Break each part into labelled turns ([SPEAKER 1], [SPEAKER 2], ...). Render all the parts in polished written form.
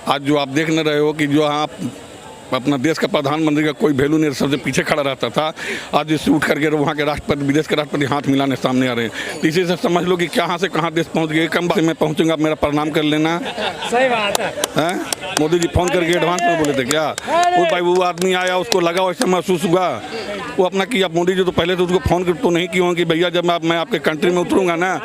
[SPEAKER 1] आज जो आप देख न रहे हो कि जो आप अपना देश का प्रधानमंत्री का कोई वैल्यू नहीं, सबसे पीछे खड़ा रहता था, आज इससे उठ करके वहाँ के राष्ट्रपति, विदेश के राष्ट्रपति हाथ मिलाने सामने आ रहे हैं। तो इसी से समझ लो कि कहाँ से कहाँ देश पहुँच गए। कम बात मैं पहुँचूंगा, आप मेरा प्रणाम कर लेना।
[SPEAKER 2] सही बात है।
[SPEAKER 1] मोदी जी फोन करके एडवांस में बोले थे क्या? वो भाई वो आदमी आया, उसको लगा वैसा महसूस हुआ, वो अपना किया। मोदी जी तो पहले तो उसको फ़ोन तो नहीं किए होंगे कि भैया जब मैं आपके कंट्री में उतरूँगा ना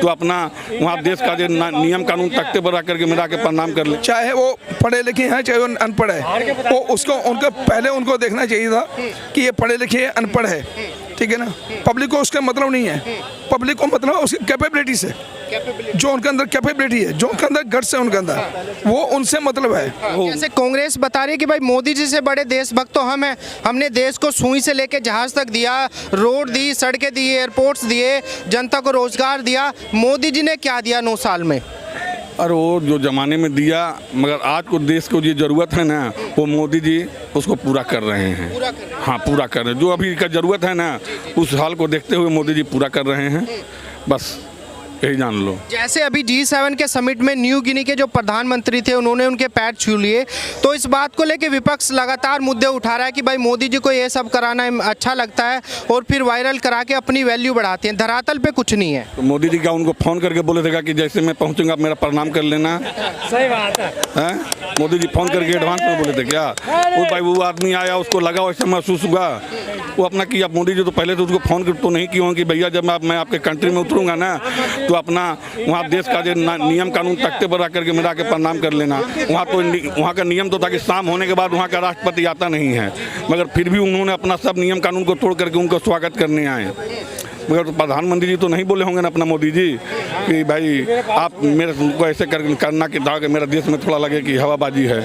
[SPEAKER 1] तो अपना वहाँ देश का जो नियम कानून तख्ते पर आकर के मेरा के प्रणाम कर ले।
[SPEAKER 3] चाहे वो पढ़े लिखे हैं चाहे वो अनपढ़ है, वो उसको उनको पहले उनको देखना चाहिए था कि ये पढ़े लिखे हैं अनपढ़ है, ठीक है ना। पब्लिक को उसका मतलब नहीं है, पब्लिक को मतलब उसकी कैपेबिलिटी से, जो उनके अंदर कैपेबिलिटी है, जो उनके अंदर गट्स है उनके अंदर, वो उनसे मतलब है।
[SPEAKER 2] जैसे कांग्रेस बता रही है कि भाई मोदी जी से बड़े देशभक्त तो हम हैं, हमने देश को सुई से लेके जहाज तक दिया, रोड दी, सड़कें दी, एयरपोर्ट्स दिए, जनता को रोजगार दिया। मोदी जी ने क्या दिया 9 साल में?
[SPEAKER 1] और वो जो ज़माने में दिया, मगर आज को देश को जो ज़रूरत है ना, वो मोदी जी उसको पूरा कर रहे हैं। हाँ, पूरा कर रहे हैं। जो अभी का ज़रूरत है ना, उस हाल को देखते हुए मोदी जी पूरा कर रहे हैं। बस यही जान लो।
[SPEAKER 2] जैसे अभी G7 के समिट में न्यू गिनी के जो प्रधानमंत्री थे उन्होंने उनके पैर छू लिए, तो इस बात को लेकर विपक्ष लगातार मुद्दे उठा रहा है कि भाई मोदी जी को ये सब कराना अच्छा लगता है और फिर वायरल करा के अपनी वैल्यू बढ़ाते हैं, धरातल पे कुछ नहीं है।
[SPEAKER 1] तो मोदी जी का उनको फ़ोन करके बोले थे कि जैसे मैं पहुँचूंगा आप मेरा प्रणाम कर लेना।
[SPEAKER 2] सही बात है।
[SPEAKER 1] मोदी जी फ़ोन करके एडवांस में बोले थे क्या? वो भाई वो आदमी आया, उसको लगा वैसा महसूस हुआ, वो अपना किया। मोदी जी तो पहले तो उसको फ़ोन तो नहीं किए होंगे कि भैया जब मैं आपके कंट्री में उतरूँगा ना तो अपना वहाँ देश का जो नियम कानून तख्ते पर आकर के मेरा के प्रणाम कर लेना। वहाँ का नियम तो था कि शाम होने के बाद वहाँ का राष्ट्रपति आता नहीं है, मगर फिर भी उन्होंने अपना सब नियम कानून को तोड़ करके उनको स्वागत करने आए। मगर तो प्रधानमंत्री जी तो नहीं बोले होंगे ना अपना मोदी जी कि भाई आप मेरे को ऐसे करना कि ताकि मेरा देश में थोड़ा लगे कि हवाबाजी है।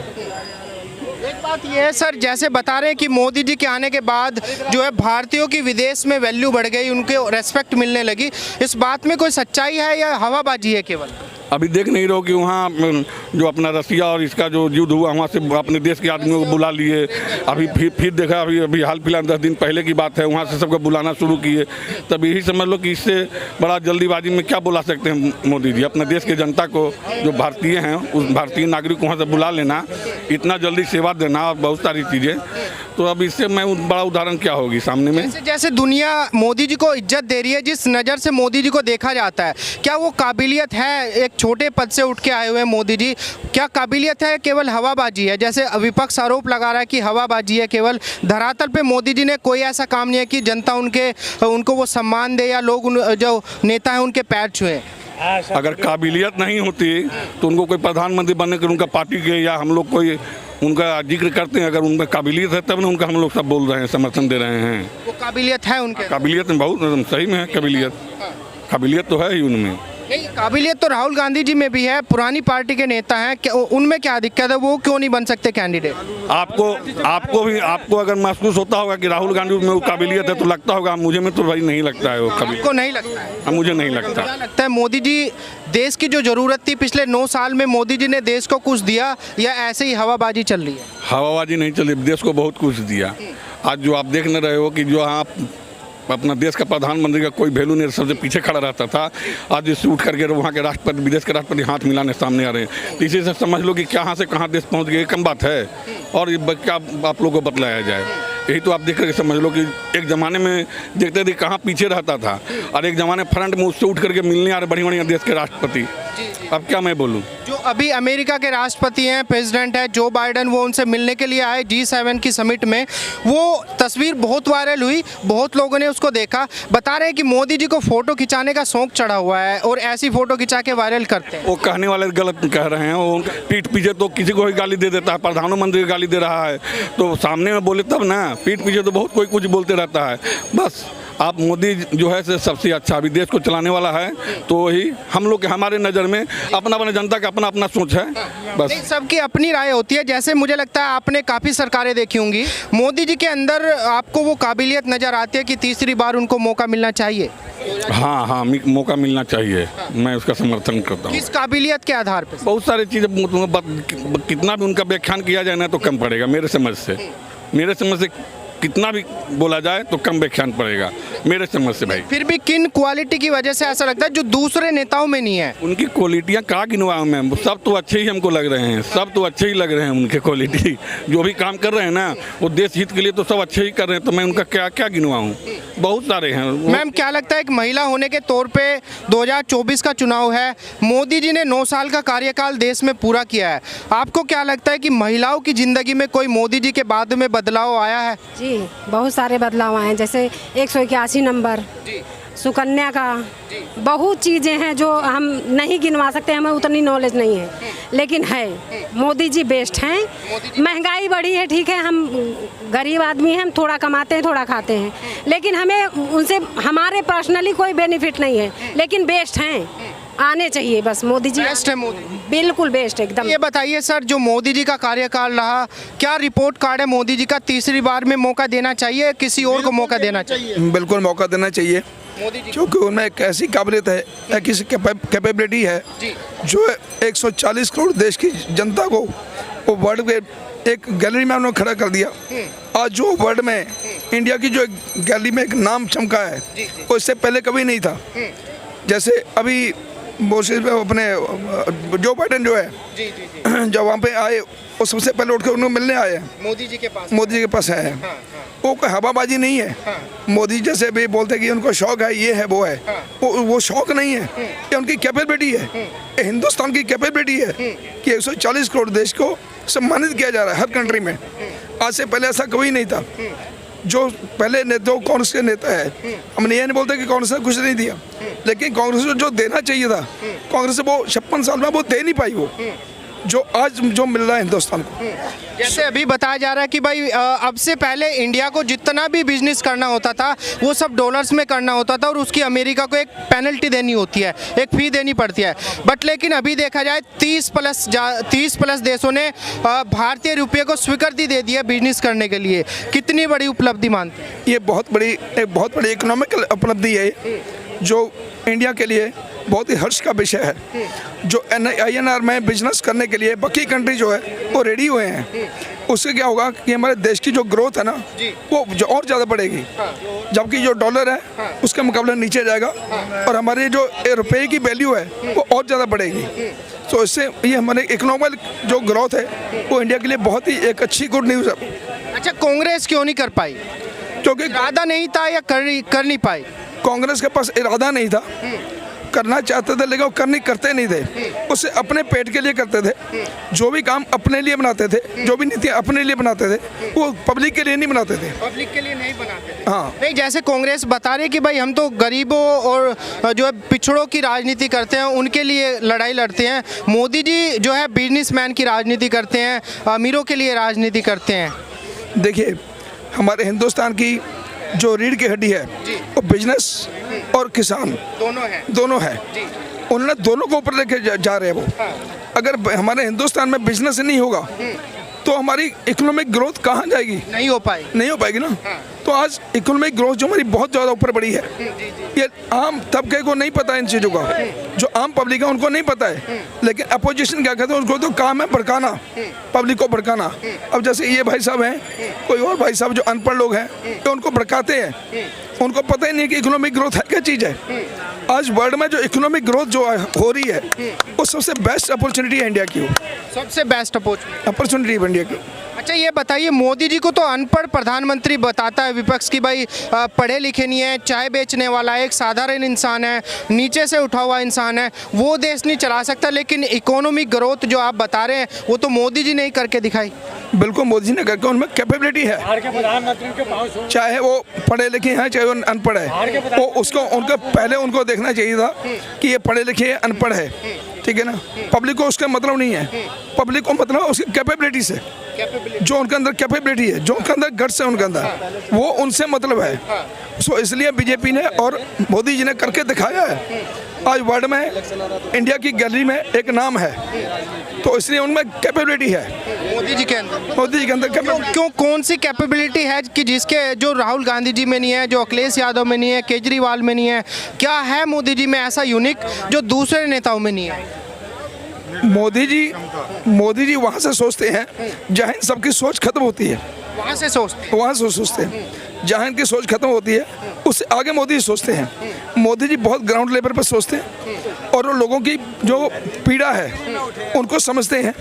[SPEAKER 2] एक बात ये है सर, जैसे बता रहे हैं कि मोदी जी के आने के बाद जो है भारतीयों की विदेश में वैल्यू बढ़ गई, उनके रेस्पेक्ट मिलने लगी, इस बात में कोई सच्चाई है या हवाबाजी है केवल?
[SPEAKER 1] अभी देख नहीं रहो कि वहाँ जो अपना रसिया और इसका जो युद्ध हुआ, वहाँ से अपने देश के आदमियों को बुला लिए। अभी फिर देखा, अभी हाल फिलहाल 10 दिन पहले की बात है, वहाँ से सबको बुलाना शुरू किए। तब यही समझ लो कि इससे बड़ा जल्दीबाजी में क्या बुला सकते हैं मोदी जी? अपने देश के जनता को, जो भारतीय हैं, उस भारतीय नागरिक को वहाँ से बुला लेना, इतना जल्दी सेवा देना और बहुत सारी चीज़ें। तो अब इससे मैं बड़ा उदाहरण क्या होगी सामने में?
[SPEAKER 2] जैसे दुनिया मोदी जी को इज्जत दे रही है, जिस नज़र से मोदी जी को देखा जाता है, क्या वो काबिलियत है? एक छोटे पद से उठ के आए हुए मोदी जी, क्या काबिलियत है? केवल हवाबाजी है? जैसे विपक्ष आरोप लगा रहा है कि हवाबाजी है केवल, धरातल पे मोदी जी ने कोई ऐसा काम नहीं है कि जनता उनको वो सम्मान दे या लोग जो नेता हैं उनके पैर छुए।
[SPEAKER 1] अगर काबिलियत नहीं होती तो उनको कोई प्रधानमंत्री बनने के, उनका पार्टी के या हम लोग कोई उनका जिक्र करते हैं। अगर उनमें काबिलियत है तब ना उनका हम लोग सब बोल रहे हैं, समर्थन दे रहे हैं।
[SPEAKER 2] वो काबिलियत है उनके?
[SPEAKER 1] काबिलियत में बहुत सही में है, काबिलियत तो है ही उनमें।
[SPEAKER 2] नहीं, काबिलियत तो राहुल गांधी जी में भी है, पुरानी पार्टी के नेता हैं, उनमें क्या दिक्कत है? वो क्यों नहीं बन सकते कैंडिडेट? आपको अगर महसूस होता होगा कि राहुल गांधी में वो काबिलियत है तो लगता होगा, मुझे में तो भाई नहीं लगता है वो कभी। आपको नहीं लगता है?
[SPEAKER 1] मुझे नहीं लगता।
[SPEAKER 2] क्या लगता है मोदी जी, देश की जो जरूरत थी पिछले 9 साल में, मोदी जी ने देश को कुछ दिया या ऐसे ही हवाबाजी चल रही है?
[SPEAKER 1] हवाबाजी नहीं चल रही, देश को बहुत कुछ दिया। आज जो आप देख न रहे हो कि जो आप अपना देश का प्रधानमंत्री का कोई वैल्यू नहीं, सबसे पीछे खड़ा रहता था, आज इससे उठ करके वहाँ के राष्ट्रपति, विदेश के राष्ट्रपति हाथ मिलाने सामने आ रहे हैं। तो इसी से समझ लो कि कहाँ से कहाँ देश पहुँच गए। कम बात है और ये क्या आप लोगों को बतलाया जाए? यही तो आप देख करके समझ लो कि एक ज़माने में देखते थे कहाँ पीछे रहता था, और एक ज़माने फ्रंट में उससे उठ करके मिलने आ रहे बढ़िया बढ़िया देश के राष्ट्रपति। अब क्या मैं बोलूं?
[SPEAKER 2] जो अभी अमेरिका के राष्ट्रपति हैं, प्रेसिडेंट है जो बाइडेन, वो उनसे मिलने के लिए आए G7 की समिट में। वो तस्वीर बहुत वायरल हुई, बहुत लोगों ने उसको देखा। बता रहे हैं कि मोदी जी को फोटो खिंचाने का शौक चढ़ा हुआ है और ऐसी फोटो खिंचा के वायरल करते हैं।
[SPEAKER 1] वो कहने वाले गलत कह रहे हैं। वो पीठ पीछे तो किसी को ही गाली दे देता है, प्रधानमंत्री को गाली दे रहा है तो सामने में बोले तब ना। पीठ पीछे तो बहुत कोई कुछ बोलते रहता है। बस आप मोदी जो है से सबसे अच्छा अभी देश को चलाने वाला है, तो वही हम लोग के, हमारे नज़र में अपना जनता का अपना सोच है। बस
[SPEAKER 2] सबकी अपनी राय होती है। जैसे मुझे लगता है आपने काफ़ी सरकारें देखी होंगी, मोदी जी के अंदर आपको वो काबिलियत नज़र आती है कि तीसरी बार उनको मौका मिलना चाहिए?
[SPEAKER 1] हाँ, मौका मिलना चाहिए, मैं उसका समर्थन करता हूँ।
[SPEAKER 2] किस काबिलियत के आधार पर?
[SPEAKER 1] बहुत सारी चीज़ें, कितना भी उनका व्याख्यान किया जाए ना तो कम पड़ेगा मेरे समझ से कितना भी बोला जाए तो कम व्याख्यान पड़ेगा मेरे समझ से भाई।
[SPEAKER 2] फिर भी किन क्वालिटी की वजह से ऐसा लगता है जो दूसरे नेताओं में नहीं है?
[SPEAKER 1] उनकी क्वालिटियाँ कहाँ गिनवाऊँ मैं, सब तो अच्छे ही हमको लग रहे हैं, सब तो अच्छे ही लग रहे हैं उनके क्वालिटी। जो भी काम कर रहे हैं ना वो देश हित के लिए तो सब अच्छे ही कर रहे हैं, तो मैं उनका क्या क्या गिनवाऊँ, बहुत सारे हैं।
[SPEAKER 2] मैम क्या लगता है एक महिला होने के तौर पे 2024 का चुनाव है, मोदी जी ने 9 साल का कार्यकाल देश में पूरा किया है, आपको क्या लगता है कि महिलाओं की ज़िंदगी में कोई मोदी जी के बाद में बदलाव आया है?
[SPEAKER 4] जी बहुत सारे बदलाव आए हैं, जैसे 181 नंबर, सुकन्या का, बहुत चीज़ें हैं जो हम नहीं गिनवा सकते, हमें उतनी नॉलेज नहीं है, लेकिन है मोदी जी बेस्ट हैं। महंगाई बढ़ी है, ठीक है, हम गरीब आदमी हैं, हम थोड़ा कमाते हैं थोड़ा खाते हैं, लेकिन हमें उनसे हमारे पर्सनली कोई बेनिफिट नहीं है, लेकिन बेस्ट हैं, आने चाहिए बस मोदी जी।
[SPEAKER 2] बेस्ट है मोदी,
[SPEAKER 4] बिल्कुल बेस्ट एकदम।
[SPEAKER 2] ये बताइए सर, जो मोदी जी का कार्यकाल रहा, क्या रिपोर्ट कार्ड है मोदी जी का, तीसरी बार में मौका देना चाहिए, किसी और को मौका देना चाहिए?
[SPEAKER 3] बिल्कुल मौका देना चाहिए, क्योंकि उनमें एक ऐसी काबिलियत है, एक ऐसी कैपेबिलिटी है जो 140 करोड़ देश की जनता को वो वर्ल्ड के एक गैलरी में उन्होंने खड़ा कर दिया। आज जो वर्ल्ड में इंडिया की जो गैलरी में एक नाम चमका है वो इससे पहले कभी नहीं था। जैसे अभी अपने जो बाइडेन जो है जब वहाँ पे आए वो सबसे पहले उठ के उनको मिलने आए हैं,
[SPEAKER 2] मोदी जी के पास
[SPEAKER 3] है। वो कोई हवाबाजी नहीं है। मोदी जैसे भी बोलते कि उनको शौक है, ये है वो है, वो शौक नहीं है, ये उनकी कैपेबिलिटी है, ये हिंदुस्तान की कैपेबिलिटी है कि 140 करोड़ देश को सम्मानित किया जा रहा है हर कंट्री में। आज से पहले ऐसा कभी नहीं था। जो पहले जो कांग्रेस के नेता है, हमने ये नहीं बोलते कि कांग्रेस ने कुछ नहीं दिया, लेकिन कांग्रेस को जो देना चाहिए था कांग्रेस से वो 56 साल में वो दे नहीं पाई, वो जो आज जो मिल रहा है हिंदुस्तान को।
[SPEAKER 2] जैसे अभी बताया जा रहा है कि भाई अब से पहले इंडिया को जितना भी बिजनेस करना होता था वो सब डॉलर्स में करना होता था और उसकी अमेरिका को एक पेनल्टी देनी होती है, एक फ़ी देनी पड़ती है। बट लेकिन अभी देखा जाए 30 प्लस देशों ने भारतीय रुपये को स्वीकृति दे दी है बिजनेस करने के लिए। कितनी बड़ी उपलब्धि मानते हैं?
[SPEAKER 3] ये बहुत बड़ी इकोनॉमिकल उपलब्धि है जो इंडिया के लिए बहुत ही हर्ष का विषय है। जो INR में बिजनेस करने के लिए बाकी कंट्री जो है वो रेडी हुए हैं। उससे क्या होगा कि हमारे देश की जो ग्रोथ है ना वो जो और ज़्यादा बढ़ेगी, जबकि जो डॉलर है उसके मुकाबले नीचे जाएगा और हमारे जो रुपये की वैल्यू है वो और ज़्यादा बढ़ेगी। तो इससे ये हमारे इकोनॉमिक जो ग्रोथ है वो इंडिया के लिए बहुत ही एक अच्छी गुड न्यूज़ है।
[SPEAKER 2] अच्छा, कांग्रेस क्यों नहीं कर पाई?
[SPEAKER 3] क्योंकि
[SPEAKER 2] इरादा नहीं था या कर नहीं पाई?
[SPEAKER 3] कांग्रेस के पास इरादा नहीं था, करना चाहते थे लेकिन वो करते नहीं थे। उसे अपने पेट के लिए करते थे, जो भी काम अपने लिए बनाते थे, जो भी नीतियाँ अपने लिए बनाते थे वो पब्लिक के लिए नहीं बनाते थे।
[SPEAKER 2] पब्लिक के लिए नहीं बनाते थे।
[SPEAKER 3] हाँ
[SPEAKER 2] नहीं, जैसे कांग्रेस बता रही कि भाई हम तो गरीबों और जो है पिछड़ों की राजनीति करते हैं, उनके लिए लड़ाई लड़ते हैं। मोदी जी जो है बिजनेसमैन की राजनीति करते हैं, अमीरों के लिए राजनीति करते हैं।
[SPEAKER 3] देखिए, हमारे हिंदुस्तान की जो रीढ़ की हड्डी है वो बिजनेस और किसान दोनों है। उन्होंने दोनों को ऊपर लेके जा रहे हैं वो। अगर हमारे हिंदुस्तान में बिजनेस नहीं होगा तो हमारी इकोनॉमिक ग्रोथ कहाँ जाएगी? नहीं हो पाएगी ना। तो आज इकोनॉमिक ग्रोथ जो हमारी बहुत ज़्यादा ऊपर बढ़ी है, ये आम तबके को नहीं पता है इन चीज़ों का। जो आम पब्लिक है उनको नहीं पता है, लेकिन अपोजिशन क्या कहते हैं, उनको तो काम है भड़काना, पब्लिक को भड़काना। अब जैसे ये भाई साहब हैं, कोई और भाई साहब जो अनपढ़ लोग हैं, तो उनको भड़काते हैं। उनको पता ही नहीं कि इकोनॉमिक ग्रोथ है क्या चीज़ है। आज वर्ल्ड में जो इकोनॉमिक ग्रोथ जो हो रही है वो सबसे बेस्ट अपॉर्चुनिटी है इंडिया की,
[SPEAKER 2] सबसे बेस्ट
[SPEAKER 3] अपॉर्चुनिटी है इंडिया की।
[SPEAKER 2] अच्छा, ये बताइए, मोदी जी को तो अनपढ़ प्रधानमंत्री बताता है विपक्ष की, भाई पढ़े लिखे नहीं है, चाय बेचने वाला है, एक साधारण इंसान है, नीचे से उठा हुआ इंसान है, वो देश नहीं चला सकता। लेकिन इकोनॉमिक ग्रोथ जो आप बता रहे हैं वो तो मोदी जी ने ही करके दिखाई।
[SPEAKER 3] बिल्कुल मोदी जी ने करके, उनमें कैपेबिलिटी है। चाहे वो पढ़े लिखे हैं चाहे वो अनपढ़ है, वो उसको पहले उनको देखना चाहिए था कि ये पढ़े लिखे है अनपढ़ है, ठीक है ना। पब्लिक को उसका मतलब नहीं है, पब्लिक को मतलब उसकी कैपेबिलिटी से, जो उनके अंदर कैपेबिलिटी है, जो उनके अंदर गट्स है उनके अंदर, वो उनसे मतलब है। सो इसलिए बीजेपी ने और मोदी जी ने करके दिखाया है। आज वर्ल्ड में इंडिया की गैलरी में एक नाम है, तो इसलिए उनमें कैपेबिलिटी है
[SPEAKER 2] मोदी जी के अंदर।
[SPEAKER 3] क्यों
[SPEAKER 2] कौन सी कैपेबिलिटी है कि जिसके जो राहुल गांधी जी में नहीं है, जो अखिलेश यादव में नहीं है, केजरीवाल में नहीं है? क्या है मोदी जी में ऐसा यूनिक जो दूसरे नेताओं में नहीं है?
[SPEAKER 3] मोदी जी वहाँ से सोचते हैं जहाँ सबकी सोच खत्म होती है।
[SPEAKER 2] वहाँ से सोचते हैं।
[SPEAKER 3] वहाँ से सोचते हैं, जहाँ इनकी सोच खत्म होती है उससे आगे मोदी जी सोचते हैं। मोदी जी बहुत ग्राउंड लेवल पर सोचते हैं और वो लोगों की जो पीड़ा है उनको समझते हैं,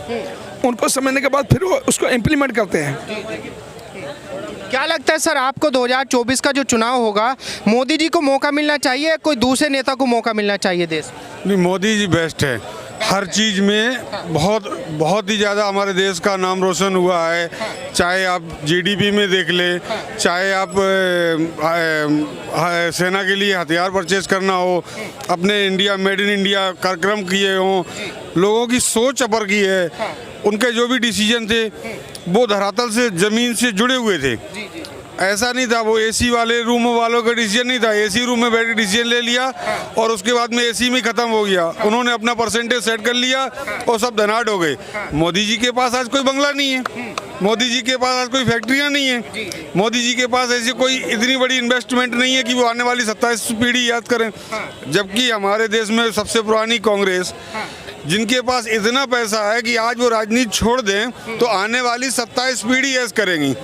[SPEAKER 3] उनको समझने के बाद फिर वो उसको इम्प्लीमेंट करते हैं।
[SPEAKER 2] क्या लगता है सर आपको 2024 का जो चुनाव होगा, मोदी जी को मौका मिलना चाहिए या कोई दूसरे नेता को मौका मिलना चाहिए देश में?
[SPEAKER 5] नहीं, मोदी जी बेस्ट है हर चीज़ में, बहुत ही ज़्यादा हमारे देश का नाम रोशन हुआ है। चाहे आप जीडीपी में देख ले, चाहे आप सेना के लिए हथियार परचेज करना हो, अपने इंडिया मेड इन इंडिया कार्यक्रम किए हों, लोगों की सोच अपर की है। उनके जो भी डिसीजन थे वो धरातल से ज़मीन से जुड़े हुए थे। ऐसा नहीं था वो एसी वाले रूम वालों का डिसीजन नहीं था, एसी रूम में बैठ के डिसीजन ले लिया और उसके बाद में एसी में ख़त्म हो गया। उन्होंने अपना परसेंटेज सेट कर लिया और सब धनाट हो गए। मोदी जी के पास आज कोई बंगला नहीं है, मोदी जी के पास आज कोई फैक्ट्रियाँ नहीं है, मोदी जी के पास ऐसी कोई इतनी बड़ी इन्वेस्टमेंट नहीं है कि वो आने वाली 27 पीढ़ी याद करें। जबकि हमारे देश में सबसे पुरानी कांग्रेस, जिनके पास इतना पैसा है कि आज वो राजनीति छोड़ दें तो आने वाली 27 पीढ़ी ऐस करेंगी।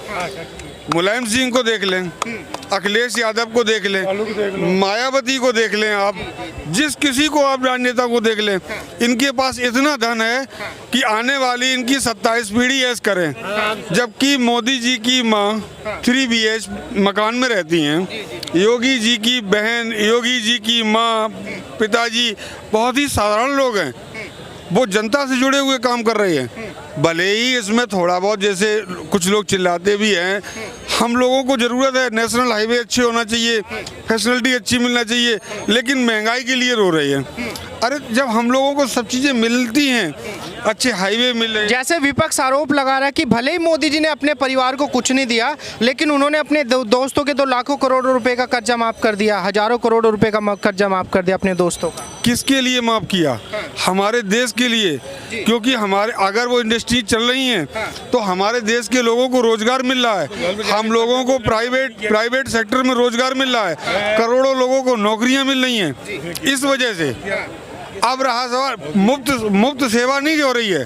[SPEAKER 5] मुलायम सिंह को देख लें, अखिलेश यादव को देख लें, मायावती को देख लें, आप जिस किसी को आप राजनेता को देख लें, इनके पास इतना धन है कि आने वाली इनकी 27 पीढ़ी ऐस करें। जबकि मोदी जी की माँ 3 BH मकान में रहती हैं, योगी जी की बहन, योगी जी की माँ, पिताजी बहुत ही साधारण लोग हैं, वो जनता से जुड़े हुए काम कर रहे हैं। भले ही इसमें थोड़ा बहुत जैसे कुछ लोग चिल्लाते भी हैं, हम लोगों को ज़रूरत है नेशनल हाईवे अच्छे होना चाहिए, फैसिलिटी अच्छी मिलना चाहिए, लेकिन महंगाई के लिए रो रही है। अरे जब हम लोगों को सब चीज़ें मिलती हैं, अच्छे हाईवे मिल रहे हैं।
[SPEAKER 2] जैसे विपक्ष आरोप लगा रहा है कि भले ही मोदी जी ने अपने परिवार को कुछ नहीं दिया, लेकिन उन्होंने अपने दोस्तों के तो लाखों करोड़ों रुपए का कर्जा माफ कर दिया, हजारों करोड़ रुपए का कर्जा माफ कर दिया अपने दोस्तों का।
[SPEAKER 5] किसके लिए माफ़ किया? हमारे देश के लिए, क्योंकि हमारे अगर वो इंडस्ट्री चल रही हैं तो हमारे देश के लोगों को रोजगार मिल रहा है, हम लोगों को प्राइवेट सेक्टर में रोजगार मिल रहा है, करोड़ों लोगों को नौकरियां मिल रही हैं। इस वजह से अब रहा सवाल, मुफ्त सेवा नहीं हो रही है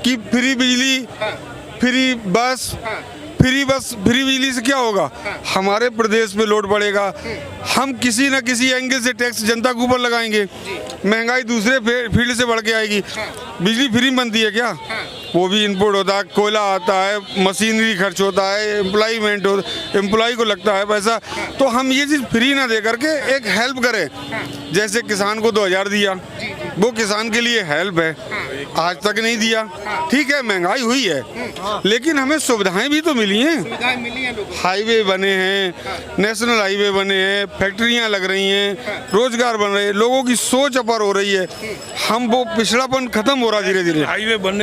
[SPEAKER 5] कि फ्री बिजली, फ्री बस, फ्री बिजली से क्या होगा? हमारे प्रदेश पे लोड बढ़ेगा, हम किसी न किसी एंगल से टैक्स जनता के ऊपर लगाएंगे, महंगाई दूसरे फील्ड से बढ़ के आएगी। बिजली फ्री बनती है क्या? वो भी इनपुट होता है, कोयला आता है, मशीनरी खर्च होता है, एम्प्लॉयमेंट हो, एम्प्लॉय को लगता है पैसा। तो हम ये चीज़ फ्री ना दे करके एक हेल्प करें। जैसे किसान को 2000 दिया, वो किसान के लिए हेल्प है, आज तक नहीं दिया। ठीक है, महंगाई हुई है, लेकिन हमें सुविधाएं भी तो मिली हैं। हाईवे बने हैं, नेशनल हाईवे बने हैं, फैक्ट्रियां लग रही हैं, रोजगार बन रहे हैं, लोगों की सोच अपर हो रही है। हम वो पिछड़ापन खत्म हो रहा धीरे धीरे।
[SPEAKER 1] हाईवे बनने